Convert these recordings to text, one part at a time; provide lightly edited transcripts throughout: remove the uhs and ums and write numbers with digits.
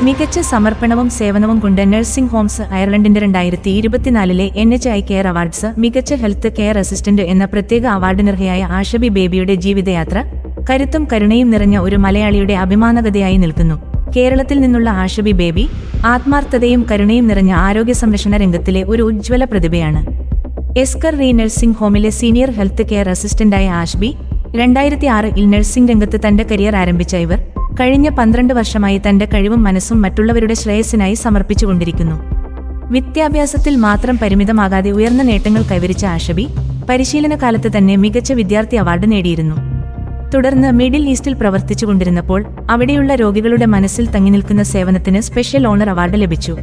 മികച്ച സമർപ്പണവും സേവനവും കൊണ്ട് നഴ്സിംഗ് ഹോംസ് അയർലൻഡിന്റെ 2024 NHI കെയർ അവാർഡ്സ് മികച്ച ഹെൽത്ത് കെയർ അസിസ്റ്റന്റ് എന്ന പ്രത്യേക അവാർഡിനർഹയായ ആഷബി ബേബിയുടെ ജീവിതയാത്ര കരുത്തും കരുണയും നിറഞ്ഞ ഒരു മലയാളിയുടെ അഭിമാനകഥയായി നിൽക്കുന്നു. കേരളത്തിൽ നിന്നുള്ള ആഷബി ബേബി ആത്മാർത്ഥതയും കരുണയും നിറഞ്ഞ ആരോഗ്യ സംരക്ഷണ രംഗത്തിലെ ഒരു ഉജ്ജ്വല പ്രതിഭയാണ്. എസ്കർ റീ നഴ്സിംഗ് ഹോമിലെ സീനിയർ ഹെൽത്ത് കെയർ അസിസ്റ്റന്റായ ആഷബി 2006 നഴ്സിംഗ് രംഗത്ത് തന്റെ കരിയർ ആരംഭിച്ച ഇവർ കഴിഞ്ഞ 12 വർഷമായി തന്റെ കഴിവും മനസ്സും മറ്റുള്ളവരുടെ ശ്രേയസ്സിനായി സമർപ്പിച്ചുകൊണ്ടിരിക്കുന്നു. വിദ്യാഭ്യാസത്തിൽ മാത്രം പരിമിതമാകാതെ ഉയർന്ന നേട്ടങ്ങൾ കൈവരിച്ച ആഷബി പരിശീലന കാലത്ത് തന്നെ മികച്ച വിദ്യാർത്ഥി അവാർഡ് നേടിയിരുന്നു. തുടർന്ന് മിഡിൽ ഈസ്റ്റിൽ പ്രവർത്തിച്ചുകൊണ്ടിരുന്നപ്പോൾ അവിടെയുള്ള രോഗികളുടെ മനസ്സിൽ തങ്ങിനിൽക്കുന്ന സേവനത്തിന് സ്പെഷ്യൽ ഓണർ അവാർഡ് ലഭിച്ചു.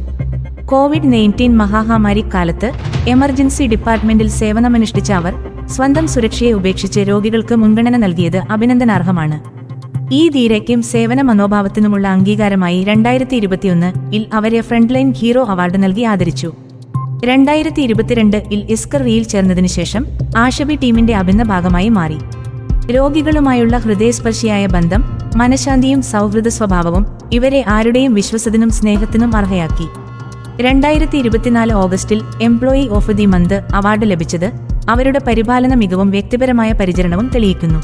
കോവിഡ്-19 മഹാമാരി കാലത്ത് എമർജൻസി ഡിപ്പാർട്ട്മെന്റിൽ സേവനമനുഷ്ഠിച്ച അവർ സ്വന്തം സുരക്ഷയെ ഉപേക്ഷിച്ച് രോഗികൾക്ക് മുൻഗണന നൽകിയത് അഭിനന്ദനാർഹമാണ്. ഈ ധീരയ്ക്കും സേവന മനോഭാവത്തിനുമുള്ള അംഗീകാരമായി 2021 അവരെ ഫ്രണ്ട്ലൈൻ ഹീറോ അവാർഡ് നൽകി ആദരിച്ചു. 2022 എസ്കർ റീയിൽ ചേർന്നതിനു ശേഷം ആഷബി ടീമിന്റെ അഭിന്ന ഭാഗമായി മാറി. രോഗികളുമായുള്ള ഹൃദയസ്പർശിയായ ബന്ധം, മനഃശാന്തിയും സൗഹൃദ സ്വഭാവവും ഇവരെ ആരുടെയും വിശ്വസത്തിനും സ്നേഹത്തിനും അർഹയാക്കി. 2024 ഓഗസ്റ്റിൽ employee of the month award ലഭിച്ചത് അവരുടെ പരിപാലന മികവും വ്യക്തിപരമായ പരിചരണവും തെളിയിക്കുന്നു.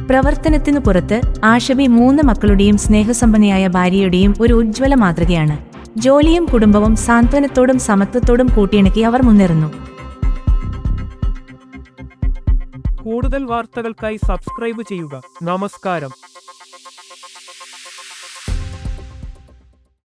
പ്രവർത്തനത്തിനു പുറത്ത് ആഷബി 3 മക്കളുടെയും സ്നേഹസമ്പന്നയായ ഭാര്യയുടെയും ഒരു ഉജ്ജ്വല മാതൃകയാണ്. ജോലിയും കുടുംബവും സാന്ത്വനത്തോടും സമത്വത്തോടും കൂട്ടിയിണക്കി അവർ മുന്നേറുന്നു. കൂടുതൽ വാർത്തകൾക്കായി സബ്സ്ക്രൈബ് ചെയ്യുക. നമസ്കാരം.